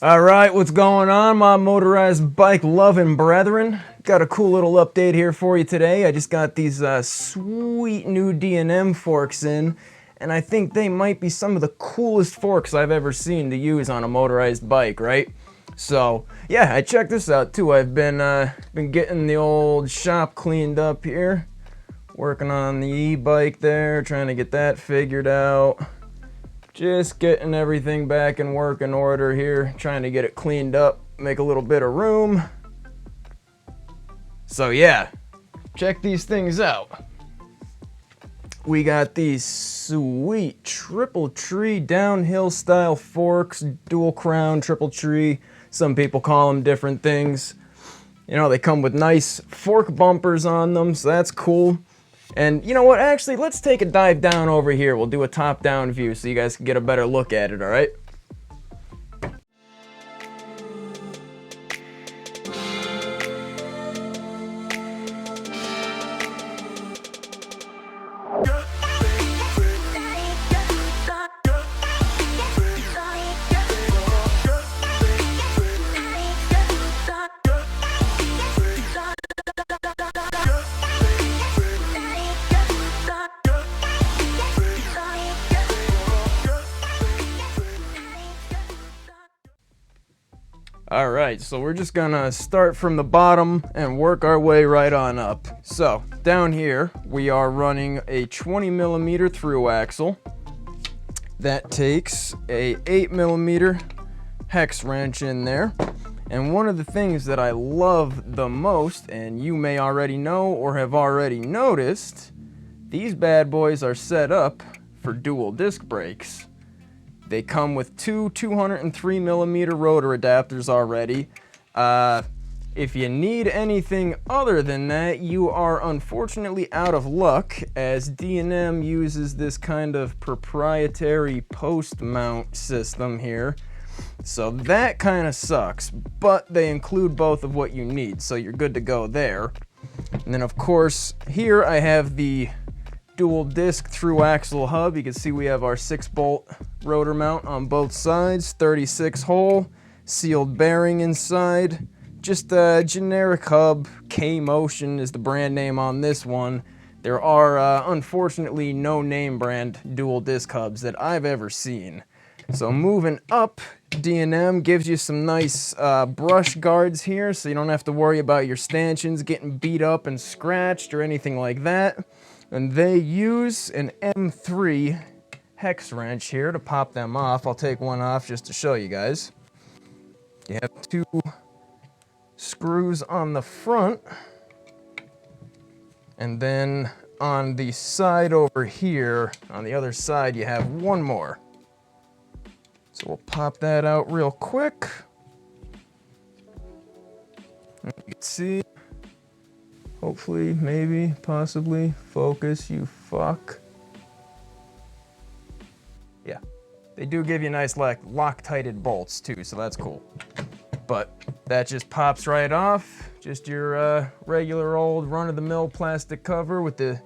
All right, what's going on, my motorized bike loving brethren? Got a cool little update here for you today. I just got these sweet new D&M forks in, and I think they might be some of the coolest forks I've ever seen to use on a motorized bike, right? So, yeah, I checked this out too. I've been getting the old shop cleaned up here, working on the e-bike there, trying to get that figured out. Just getting everything back in working order here, trying to get it cleaned up, make a little bit of room. So yeah, check these things out. We got these sweet triple tree downhill style forks, dual crown, triple tree. Some people call them different things. You know, they come with nice fork bumpers on them, so that's cool. And you know what, actually, let's take a dive down over here. We'll do a top-down view so you guys can get a better look at it, all right? Alright, so we're just gonna start from the bottom and work our way right on up. So, down here, we are running a 20mm through axle. That takes a 8mm hex wrench in there. And one of the things that I love the most, and you may already know or have already noticed, these bad boys are set up for dual disc brakes. They come with two 203mm rotor adapters already. If you need anything other than that, you are unfortunately out of luck, as D&M uses this kind of proprietary post mount system here. So that kind of sucks, but they include both of what you need, so you're good to go there. And then of course, here I have the dual disc through axle hub. You can see we have our 6-bolt rotor mount on both sides, 36 hole, sealed bearing inside, just a generic hub. K-Motion is the brand name on this one. There are unfortunately no name brand dual disc hubs that I've ever seen. So moving up, D&M gives you some nice brush guards here, so you don't have to worry about your stanchions getting beat up and scratched or anything like that. And they use an M3 hex wrench here to pop them off. I'll take one off just to show you guys. You have 2 screws on the front, and then on the side over here, on the other side, you have one more. So we'll pop that out real quick. And you can see, hopefully, maybe, possibly, focus, you fuck. Yeah, they do give you nice like Loctited bolts too, so that's cool. But that just pops right off. Just your regular old run-of-the-mill plastic cover with the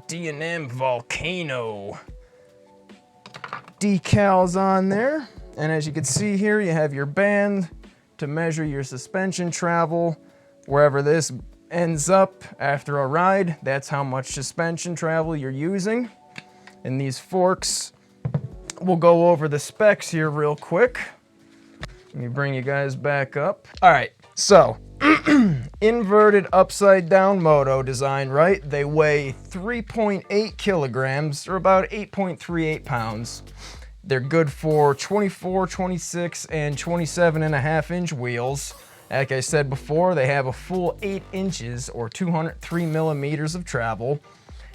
D&M Volcano decals on there. And as you can see here, you have your band to measure your suspension travel. Wherever this ends up after a ride, that's how much suspension travel you're using. And these forks, we'll go over the specs here real quick. Let me bring you guys back up. All right, so inverted upside down moto design, right? They weigh 3.8 kilograms, or about 8.38 pounds. They're good for 24, 26, and 27.5-inch wheels. Like I said before, they have a full 8 inches or 203 millimeters of travel.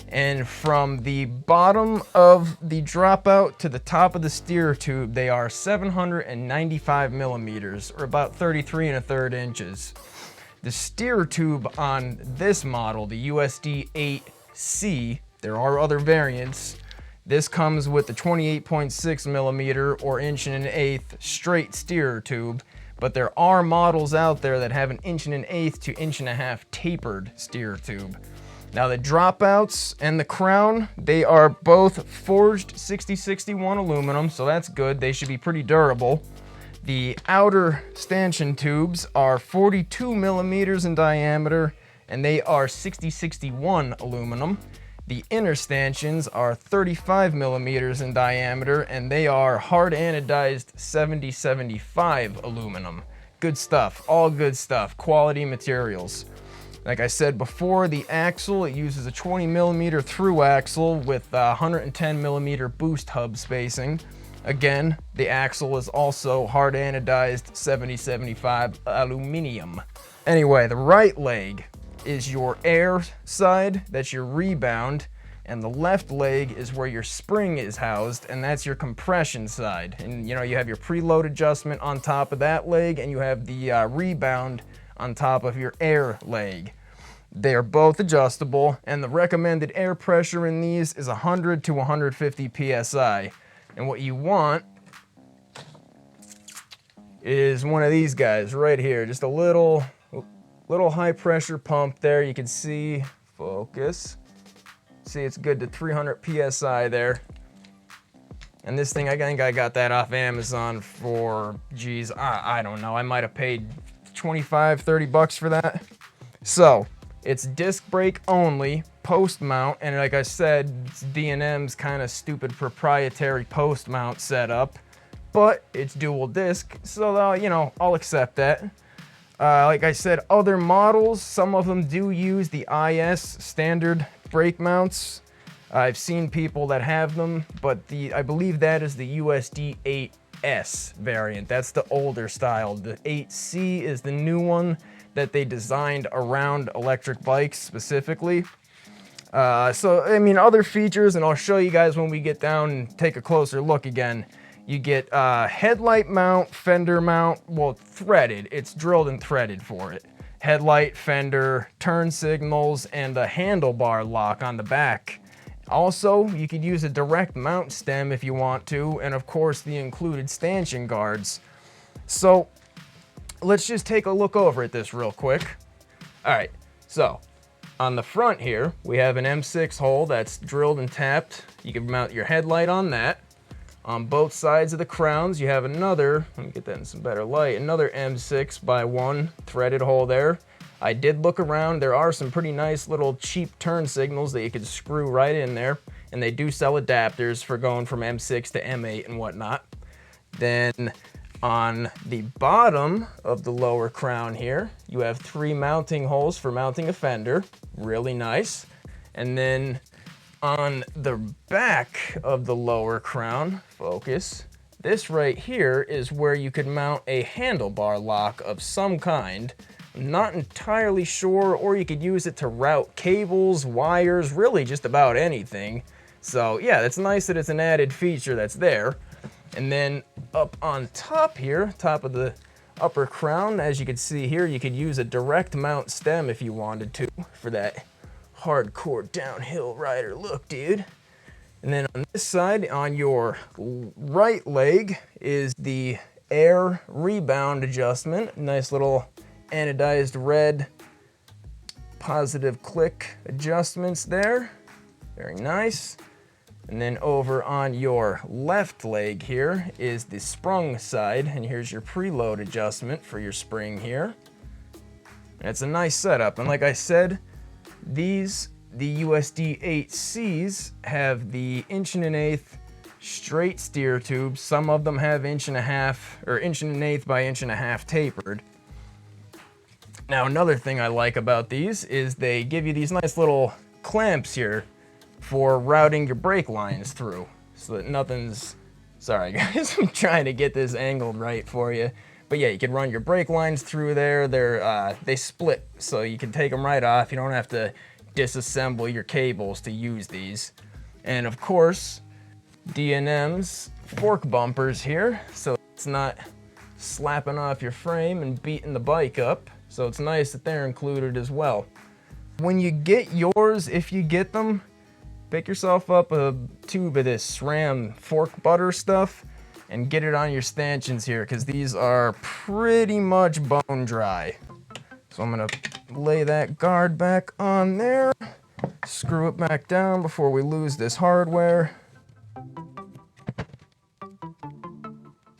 And from the bottom of the dropout to the top of the steer tube, they are 795 millimeters, or about 33 1/3 inches. The steer tube on this model, the USD-8C, there are other variants. This comes with the 28.6 millimeter or 1.125" straight steer tube, but there are models out there that have an 1.125" to 1.5" tapered steer tube. Now the dropouts and the crown, they are both forged 6061 aluminum, so that's good. They should be pretty durable. The outer stanchion tubes are 42 millimeters in diameter, and they are 6061 aluminum. The inner stanchions are 35 millimeters in diameter, and they are hard anodized 7075 aluminum. Good stuff, all good stuff, quality materials. Like I said before, the axle, it uses a 20 millimeter through axle with 110 millimeter boost hub spacing. Again, the axle is also hard anodized 7075 aluminum. Anyway, the right leg is your air side, that's your rebound, and the left leg is where your spring is housed, and that's your compression side. And you know, you have your preload adjustment on top of that leg, and you have the rebound on top of your air leg. They are both adjustable, and the recommended air pressure in these is 100 to 150 psi. And what you want is one of these guys right here, just a little high pressure pump there. You can see, focus. See, it's good to 300 psi there. And this thing, I think I got that off Amazon for, geez, I don't know. I might have paid 25, 30 bucks for that. So, it's disc brake only, post mount, and like I said, it's D&M's kind of stupid proprietary post mount setup, but it's dual disc, so you know, I'll accept that. Like I said, other models, some of them do use the IS standard brake mounts. I've seen people that have them, but I believe that is the USD-8S variant. That's the older style. The 8C is the new one that they designed around electric bikes specifically. So, I mean, other features, and I'll show you guys when we get down and take a closer look again. You get headlight mount, fender mount, well, threaded. It's drilled and threaded for it. Headlight, fender, turn signals, and a handlebar lock on the back. Also, you could use a direct mount stem if you want to, and of course the included stanchion guards. So, let's just take a look over at this real quick. All right, so on the front here, we have an M6 hole that's drilled and tapped. You can mount your headlight on that. On both sides of the crowns, you have another, let me get that in some better light, another M6x1 threaded hole there. I did look around. There are some pretty nice little cheap turn signals that you could screw right in there, and they do sell adapters for going from M6 to M8 and whatnot. Then on the bottom of the lower crown here, you have 3 mounting holes for mounting a fender. Really nice. And then on the back of the lower crown, focus, this right here is where you could mount a handlebar lock of some kind. I'm not entirely sure, or you could use it to route cables, wires, really just about anything. So yeah, it's nice that it's an added feature that's there. And then up on top here, top of the upper crown, as you can see here, you could use a direct mount stem if you wanted to for that hardcore downhill rider look, dude. And then on this side, on your right leg, is the air rebound adjustment. Nice little anodized red positive click adjustments there. Very nice. And then over on your left leg here is the sprung side, and here's your preload adjustment for your spring here. And it's a nice setup, and like I said, the USD-8Cs have the 1.1" straight steer tubes. Some of them have 1.5" or 1.1" by 1.5" tapered. Now another thing I like about these is they give you these nice little clamps here for routing your brake lines through, so that nothing's, sorry guys, I'm trying to get this angled right for you. But yeah, you can run your brake lines through there. They split, so you can take them right off. You don't have to disassemble your cables to use these. And of course, D&M's fork bumpers here, so it's not slapping off your frame and beating the bike up. So it's nice that they're included as well. When you get yours, if you get them, pick yourself up a tube of this SRAM fork butter stuff and get it on your stanchions here, because these are pretty much bone dry. So I'm gonna lay that guard back on there, screw it back down before we lose this hardware.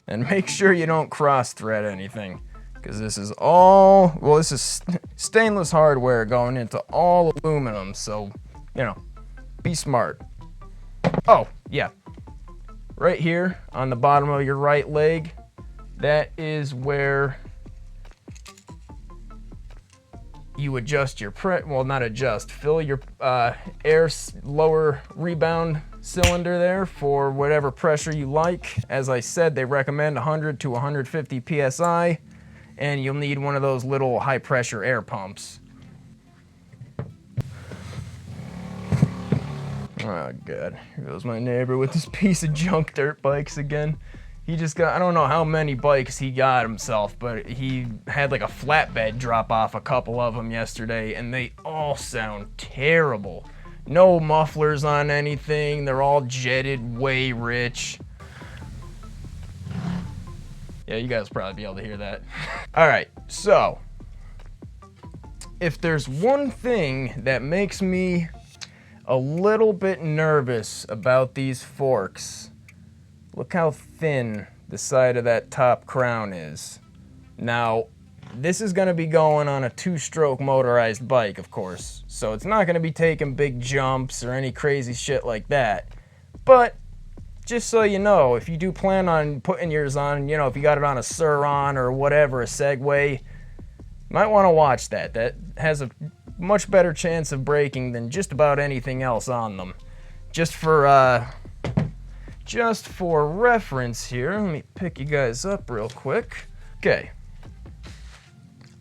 And And make sure you don't cross thread anything, because this is all, well, this is stainless hardware going into all aluminum, so, you know, be smart. Oh, yeah. Right here on the bottom of your right leg, that is where you adjust your well, not adjust, fill your lower rebound cylinder there for whatever pressure you like. As I said, they recommend 100 to 150 psi, and you'll need one of those little high pressure air pumps. Oh god, here goes my neighbor with this piece of junk dirt bikes again. He just got, I don't know how many bikes he got himself, but he had like a flatbed drop off a couple of them yesterday, and they all sound terrible. No mufflers on anything, they're all jetted, way rich. Yeah, you guys will probably be able to hear that. Alright, so, if there's one thing that makes me a little bit nervous about these forks, look how thin the side of that top crown is. Now, this is going to be going on a 2-stroke motorized bike, of course, so it's not going to be taking big jumps or any crazy shit like that. But, just so you know, if you do plan on putting yours on, you know, if you got it on a Sur-Ron or whatever, a Segway, you might want to watch that. That has a much better chance of breaking than just about anything else on them. Just for reference here, let me pick you guys up real quick. Okay.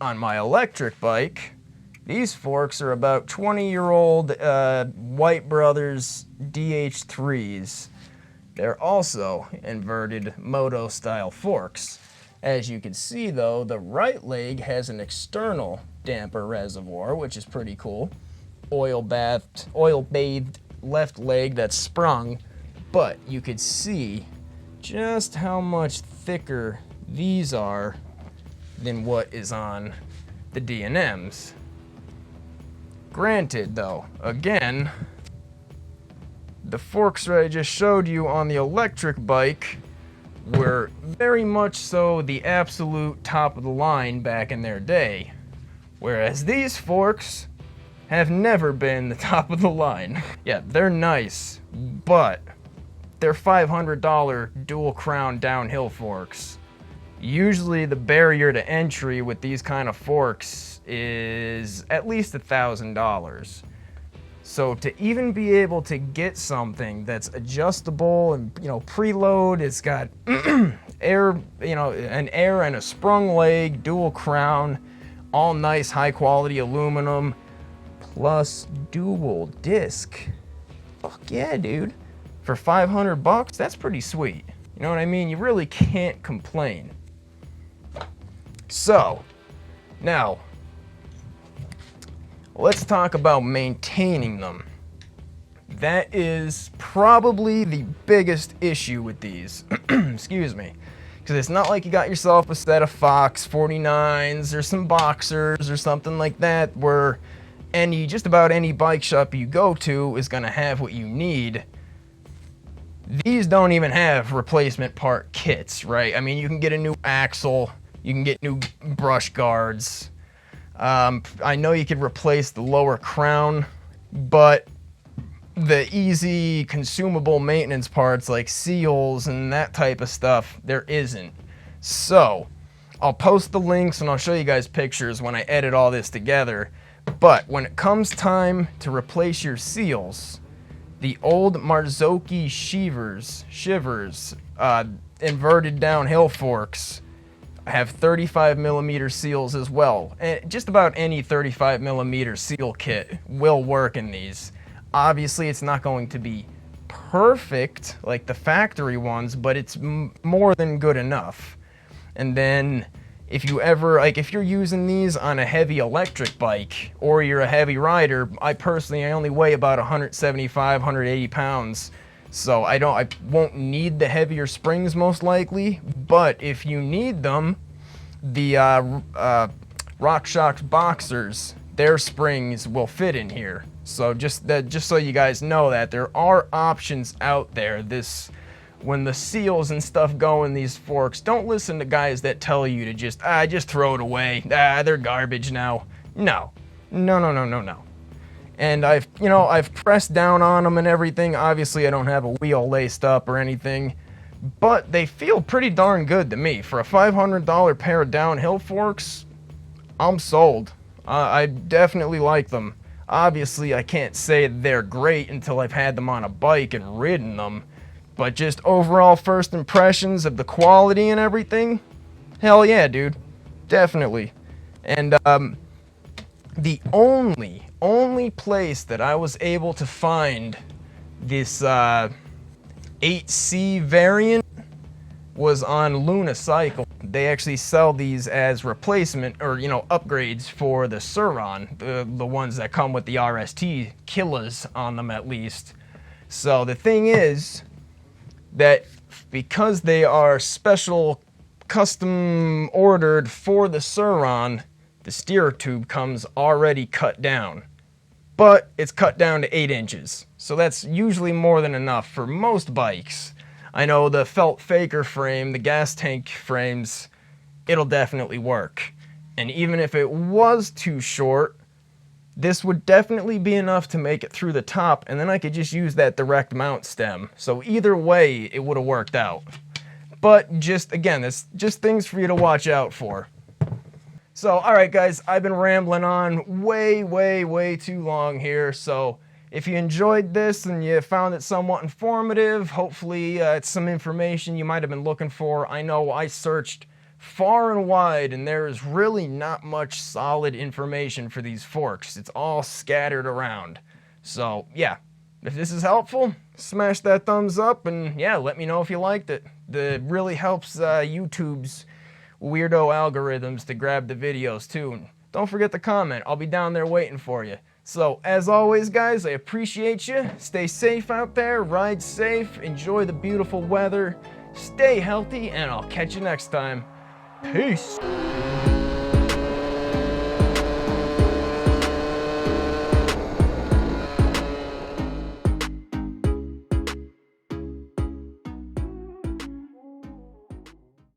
On my electric bike, these forks are about 20-year-old White Brothers DH3s. They're also inverted moto-style forks. As you can see though, the right leg has an external damper reservoir, which is pretty cool. Oil-bathed left leg that's sprung, but you could see just how much thicker these are than what is on the D&Ms. Granted though, again, the forks that I just showed you on the electric bike were very much so the absolute top of the line back in their day, whereas these forks have never been the top of the line. Yeah, they're nice, but they're $500 dual crown downhill forks. Usually the barrier to entry with these kind of forks is at least $1,000. So to even be able to get something that's adjustable and, you know, preload, it's got air, you know, an air and a sprung leg, dual crown, all nice high quality aluminum, plus dual disc. Fuck yeah, dude. For $500, that's pretty sweet. You know what I mean? You really can't complain. So, now, let's talk about maintaining them. That is probably the biggest issue with these. Excuse me. Because it's not like you got yourself a set of Fox 49s or some Boxers or something like that where just about any bike shop you go to is going to have what you need. These don't even have replacement part kits, right? I mean, you can get a new axle, you can get new brush guards. I know you could replace the lower crown, but the easy consumable maintenance parts like seals and that type of stuff, there isn't. So, I'll post the links and I'll show you guys pictures when I edit all this together. But when it comes time to replace your seals, the old Marzocchi shivers, inverted downhill forks, have 35mm seals as well. And just about any 35mm seal kit will work in these. Obviously, it's not going to be perfect like the factory ones, but it's more than good enough. And then if you ever, like if you're using these on a heavy electric bike or you're a heavy rider, I only weigh about 175, 180 pounds. So I won't need the heavier springs most likely, but if you need them, the RockShox Boxers, their springs will fit in here. So just so you guys know that there are options out there. This when the seals and stuff go in these forks, don't listen to guys that tell you to just throw it away. They're garbage now. No. And I've pressed down on them and everything. Obviously, I don't have a wheel laced up or anything, but they feel pretty darn good to me. For a $500 pair of downhill forks, I'm sold. I definitely like them. Obviously, I can't say they're great until I've had them on a bike and ridden them, but just overall first impressions of the quality and everything, hell yeah, dude. Definitely. And the only place that I was able to find this 8C variant was on Luna-Cycle. They actually sell these as replacement or upgrades for the Suron, the ones that come with the RST killers on them at least. So the thing is that because they are special custom ordered for the Suron, the steer tube comes already cut down, but it's cut down to 8 inches. So that's usually more than enough for most bikes. I know the felt faker frame, the gas tank frames, it'll definitely work. And even if it was too short, this would definitely be enough to make it through the top, and then I could just use that direct mount stem. So either way, it would have worked out. But just, again, it's just things for you to watch out for. So, alright guys, I've been rambling on way too long here, so if you enjoyed this and you found it somewhat informative, hopefully it's some information you might have been looking for. I know I searched far and wide and there is really not much solid information for these forks. It's all scattered around. So yeah, if this is helpful, smash that thumbs up and yeah, let me know if you liked it. It really helps YouTube's weirdo algorithms to grab the videos too. And don't forget to comment. I'll be down there waiting for you. So, as always, guys, I appreciate you. Stay safe out there, ride safe, enjoy the beautiful weather, stay healthy, and I'll catch you next time. Peace!